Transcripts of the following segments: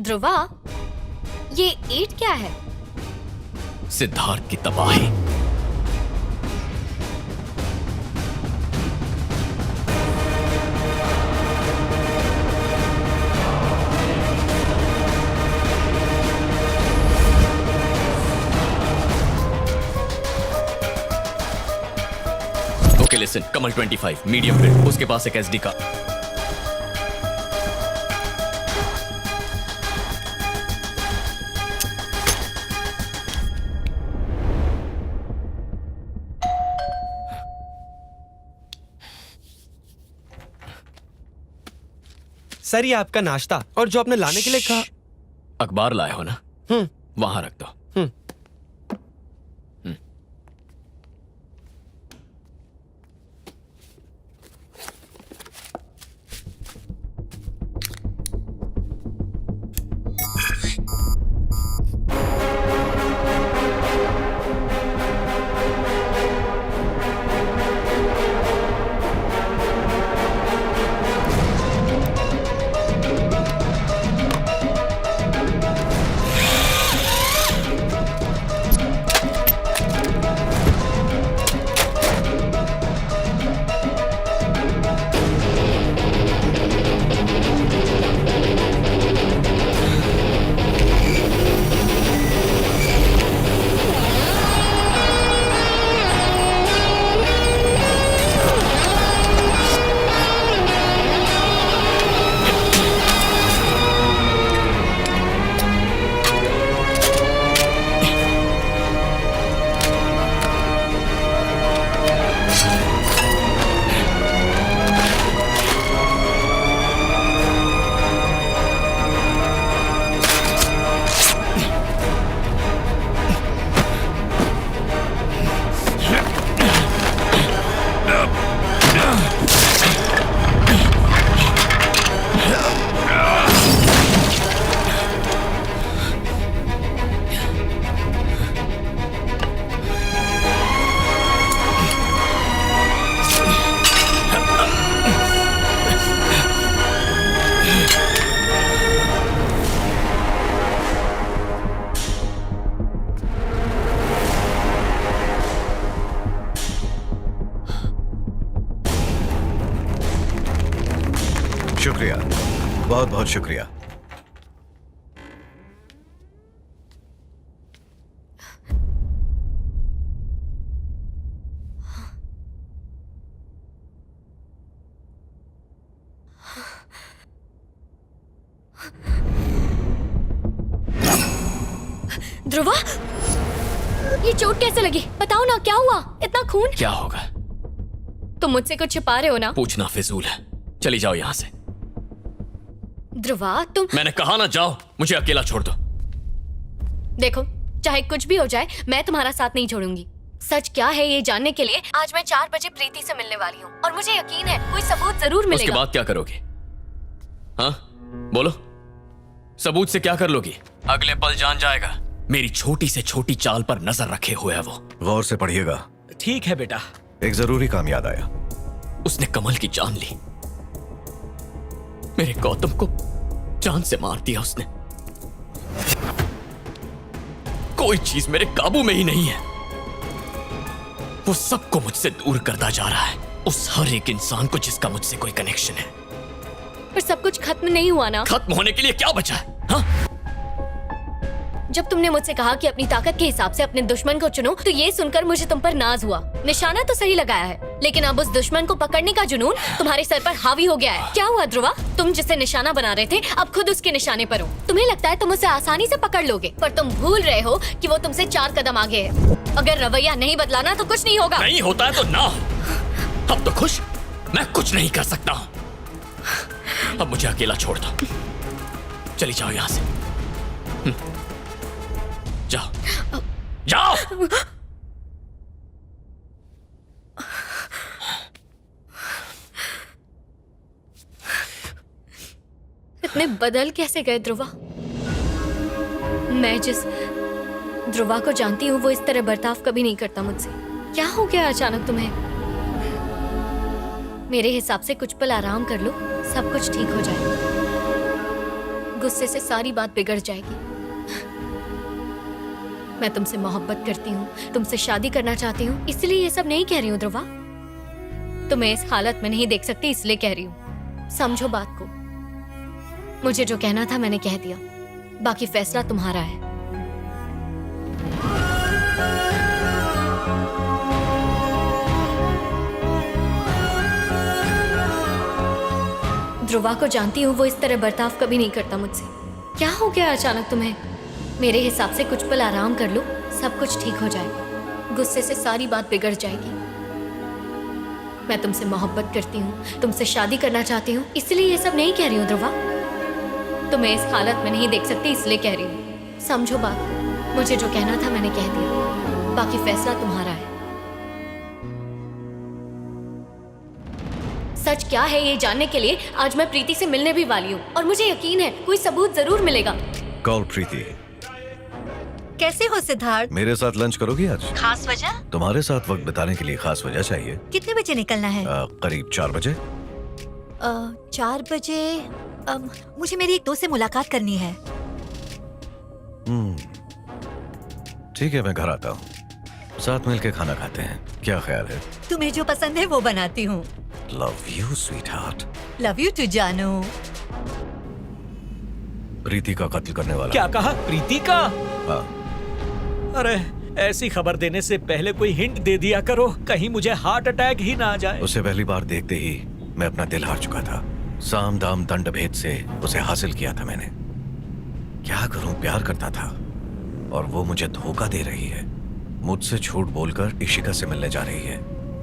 ध्रुवा, ये ईंट क्या है? सिद्धार्थ की तबाही। ओके लिसन, कमल 25 मीडियम बिल्ड, उसके पास एक एसडी का। सर, ये आपका नाश्ता और जो आपने लाने के लिए कहा। अखबार लाए हो ना? वहां रख दो। शुक्रिया, बहुत बहुत शुक्रिया। ध्रुवा, ये चोट कैसे लगी? बताओ ना, क्या हुआ? इतना खून? क्या होगा? तुम मुझसे कुछ छिपा रहे हो ना? पूछना फिजूल है। चली जाओ यहां से। ध्रुवा, तुम... मैंने कहा ना जाओ, मुझे अकेला छोड़ दो। देखो, चाहे कुछ भी हो जाए, मैं तुम्हारा साथ नहीं छोड़ूंगी। सच क्या है ये जानने के लिए आज मैं 4 बजे प्रीति से मिलने वाली हूँ और मुझे यकीन है कोई सबूत जरूर मिलेगा। उसके बाद क्या करोगे? हाँ, बोलो, सबूत से क्या कर लोगी? अगले पल जान जाएगा। मेरी छोटी से छोटी चाल पर नजर रखे हुए है वो। गौर से पढ़िएगा। ठीक है बेटा। एक जरूरी काम याद आया। उसने कमल की जान ली। मेरे गौतम को जान से मार दिया उसने। कोई चीज मेरे काबू में ही नहीं है। वो सबको मुझसे दूर करता जा रहा है, उस हर एक इंसान को जिसका मुझसे कोई कनेक्शन है। पर सब कुछ खत्म नहीं हुआ ना? खत्म होने के लिए क्या बचा है? हाँ? जब तुमने मुझसे कहा कि अपनी ताकत के हिसाब से अपने दुश्मन को चुनो, तो ये सुनकर मुझे तुम पर नाज हुआ। निशाना तो सही लगाया है, लेकिन अब उस दुश्मन को पकड़ने का जुनून तुम्हारे सर पर हावी हो गया है। क्या हुआ ध्रुवा? तुम जिसे निशाना बना रहे थे, अब खुद उसके निशाने पर हो। तुम्हें लगता है तुम उसे आसानी से पकड़ लोगे, पर तुम भूल रहे हो कि वो तुमसे 4 कदम आगे है। अगर रवैया नहीं बदला ना, तो कुछ नहीं होगा। नहीं होता है तो ना। अब तो खुश, मैं कुछ नहीं कर सकता हूँ। अब मुझे अकेला छोड़ दो। चली जाओ यहां से। जाओ जाओ। इतने बदल कैसे गए ध्रुवा? मैं जिस ध्रुवा को जानती हूँ वो इस तरह बर्ताव कभी नहीं करता मुझसे। क्या हो गया अचानक तुम्हें? मेरे हिसाब से कुछ पल आराम कर लो, सब कुछ ठीक हो जाए। गुस्से से सारी बात बिगड़ जाएगी। मैं तुमसे मोहब्बत करती हूँ, तुमसे शादी करना चाहती हूँ, इसलिए ये सब नहीं कह रही हूँ ध्रुवा। तुम्हें इस हालत में नहीं देख सकती इसलिए कह रही हूँ। समझो बात को। मुझे जो कहना था मैंने कह दिया, बाकी फैसला तुम्हारा है। ध्रुवा को जानती हूँ, वो इस तरह बर्ताव कभी नहीं करता मुझसे। क्या हो गया अचानक तुम्हें? मेरे हिसाब से कुछ पल आराम कर लो, सब कुछ ठीक हो जाएगा। गुस्से से सारी बात बिगड़ जाएगी। मैं तुमसे मोहब्बत करती हूँ, तुमसे शादी करना चाहती हूँ, इसलिए ये सब नहीं कह रही हूँ ध्रुवा। तुम्हें इस हालत में नहीं देख सकती इसलिए कह रही हूँ। समझो बात को। मुझे जो कहना था मैंने कह दिया, बाकी फैसला तुम्हारा है। सच क्या है ये जानने के लिए आज मैं प्रीति से मिलने भी वाली हूँ, और मुझे यकीन है कोई सबूत जरूर मिलेगा। कॉल प्रीति। कैसे हो सिद्धार्थ? मेरे साथ लंच करोगी आज? खास वजह? तुम्हारे साथ वक्त बिताने के लिए खास वजह चाहिए। कितने बजे निकलना है? करीब 4 बजे। 4 बजे? मुझे मेरी एक दोस्त से मुलाकात करनी है। ठीक है, मैं घर आता हूँ, साथ मिलके खाना खाते हैं। क्या ख्याल है? तुम्हें जो पसंद है वो बनाती हूँ। Love you sweetheart. Love you too जानू। प्रीति का कत्ल करने वाला। क्या कहा? प्रीति का? हाँ। अरे ऐसी खबर देने से पहले कोई हिंट दे दिया करो, कहीं मुझे हार्ट अटैक ही ना आ जाए। उसे पहली बार देखते ही मैं अपना दिल हार चुका था। साम दाम दंड भेद से उसे हासिल किया था मैंने। क्या करूं, प्यार करता था और वो मुझे धोखा दे रही है। मुझसे झूठ बोलकर इशिका से मिलने जा रही है।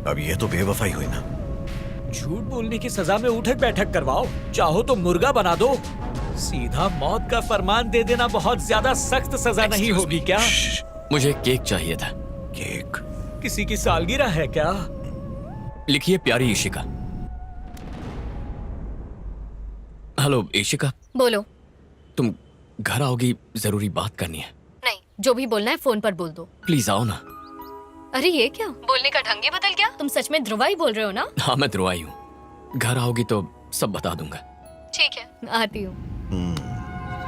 अब ये तो बेवफाई हुई ना। झूठ बोलने की सजा में उठक बैठक करवाओ, चाहो तो मुर्गा बना दो। सीधा मौत का फरमान दे देना बहुत ज्यादा सख्त सजा नहीं होगी क्या? मुझे केक चाहिए था। केक? किसी की सालगिरह है क्या? लिखिए प्यारी इशिका। हेलो इशिका, बोलो। तुम घर आओगी, जरूरी बात करनी है। नहीं, जो भी बोलना है फोन पर बोल दो। प्लीज आओ ना। अरे ये क्या, बोलने का ढंग ही बदल गया। तुम सच में ध्रुवा ही बोल रहे हो ना? हाँ मैं ध्रुवा ही हूँ। घर आओगी तो सब बता दूंगा। ठीक है, आती हूँ।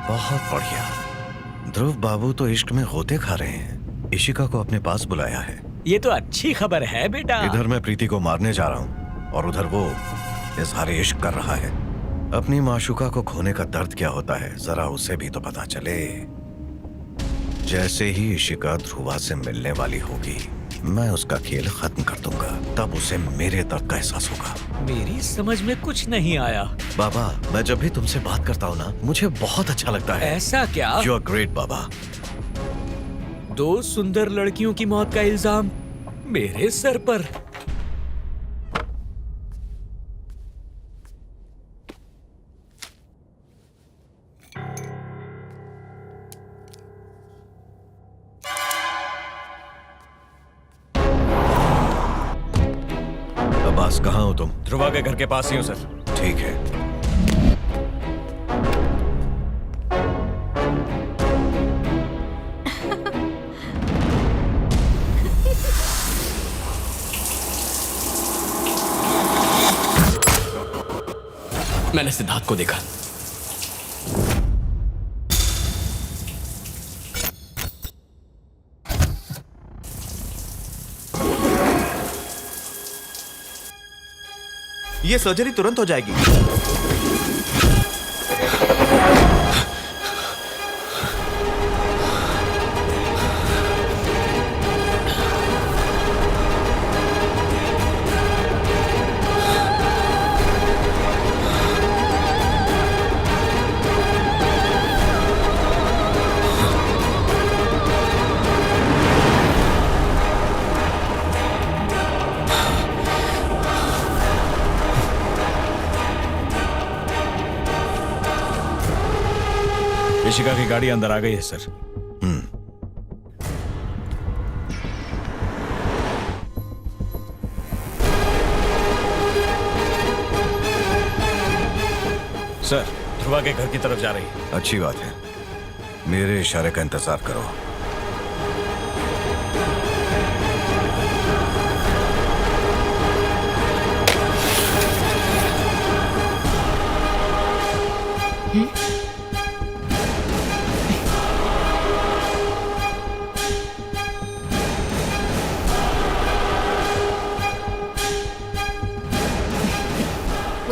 बहुत बढ़िया। ध्रुव बाबू तो इश्क में होते खा रहे हैं। इशिका को अपने पास बुलाया है। ये तो अच्छी खबर है बेटा। इधर मैं प्रीति को मारने जा रहा हूँ और उधर वो इजहार इश्क कर रहा है। अपनी माशूका को खोने का दर्द क्या होता है जरा उसे भी तो पता चले। जैसे ही इशिका ध्रुवा से मिलने वाली होगी मैं उसका खेल खत्म कर दूंगा, तब उसे मेरे दर्द का एहसास होगा। मेरी समझ में कुछ नहीं आया। बाबा, मैं जब भी तुमसे बात करता हूँ ना मुझे बहुत अच्छा लगता है। ऐसा क्या? यू आर ग्रेट बाबा। 2 सुंदर लड़कियों की मौत का इल्जाम मेरे सर पर। अब्बास, कहाँ हो तुम? ध्रुवा के घर के पास ही हूँ सर। ठीक है। मैंने सिद्धार्थ को देखा। ये सर्जरी तुरंत हो जाएगी। इशिका की गाड़ी अंदर आ गई है सर। सर, ध्रुवा के घर की तरफ जा रही है। अच्छी बात है, मेरे इशारे का इंतजार करो।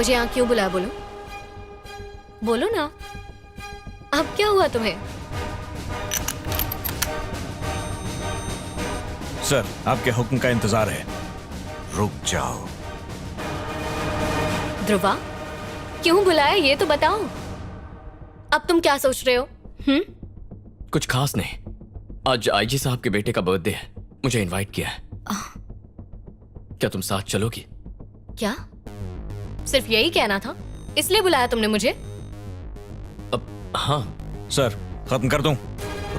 मुझे यहाँ क्यों बुलाया? बोलो बोलो ना, अब क्या हुआ तुम्हें? सर, आपके हुक्म का इंतजार है। रुक जाओ। ध्रुवा, क्यों बुलाया ये तो बताओ। अब तुम क्या सोच रहे हो? कुछ खास नहीं। आज आईजी साहब के बेटे का बर्थडे है, मुझे इनवाइट किया है। क्या तुम साथ चलोगी? क्या सिर्फ यही कहना था, इसलिए बुलाया तुमने मुझे? अब हाँ। सर, खत्म कर दूं?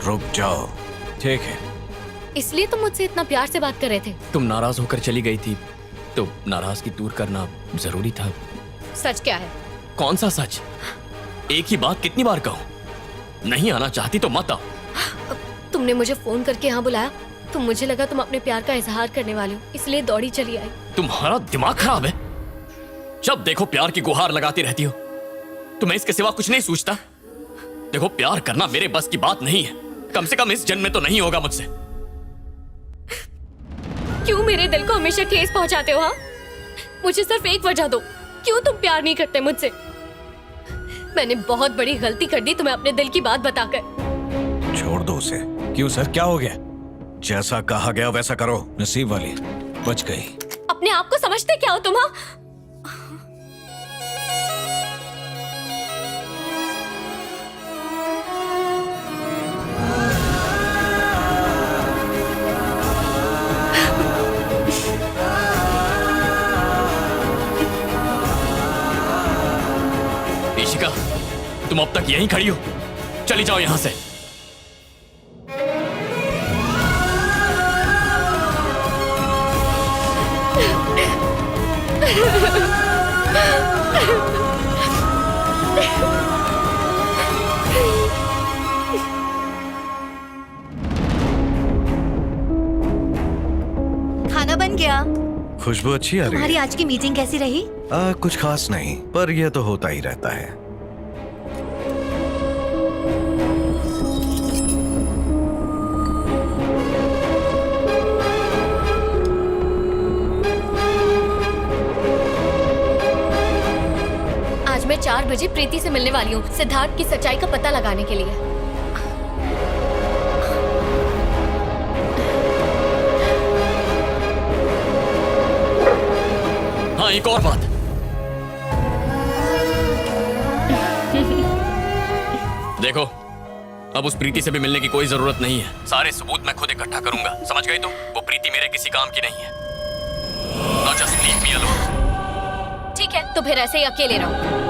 रुक जाओ। ठीक है। इसलिए तुम मुझसे इतना प्यार से बात कर रहे थे? तुम नाराज होकर चली गई थी तो नाराजगी दूर करना जरूरी था। सच क्या है? कौन सा सच? एक ही बात कितनी बार कहूं? नहीं आना चाहती तो मत आओ। तुमने मुझे फोन करके यहाँ बुलाया तो मुझे लगा तुम अपने प्यार का इजहार करने वाले हो, इसलिए दौड़ी चली आई। तुम्हारा दिमाग खराब है? जब देखो प्यार की गुहार लगाती रहती हो। तुम्हें इसके सिवा कुछ नहीं सूझता? देखो, प्यार करना मेरे बस की बात नहीं है, कम से कम इस जन्म में तो नहीं होगा मुझसे। क्यों मेरे दिल को हमेशा ठेस पहुंचाते हो? हाँ, मुझे सिर्फ एक वजह दो, क्यों तुम प्यार नहीं करते मुझसे? मैंने बहुत बड़ी गलती कर दी तुम्हें अपने दिल की बात बताकर। छोड़ दो उसे। क्यों सर, क्या हो गया? जैसा कहा गया वैसा करो। नसीब वाली, बच गई। अपने आप को समझते क्या हो तुम? हाँ? इशिका, तुम अब तक यहीं खड़ी हो? चली जाओ यहां से। खाना बन गया। खुशबू अच्छी आ रही तुम्हारी है। आज की मीटिंग कैसी रही? कुछ खास नहीं, पर यह तो होता ही रहता है। आज मैं 4 बजे प्रीति से मिलने वाली हूँ, सिद्धार्थ की सच्चाई का पता लगाने के लिए। हाँ, एक और बात। देखो, अब उस प्रीति से भी मिलने की कोई जरूरत नहीं है। सारे सबूत मैं खुद इकट्ठा करूंगा, समझ गई तुम? वो प्रीति मेरे किसी काम की नहीं है। Now just leave me alone. ठीक है, तो फिर ऐसे ही अकेले रहो।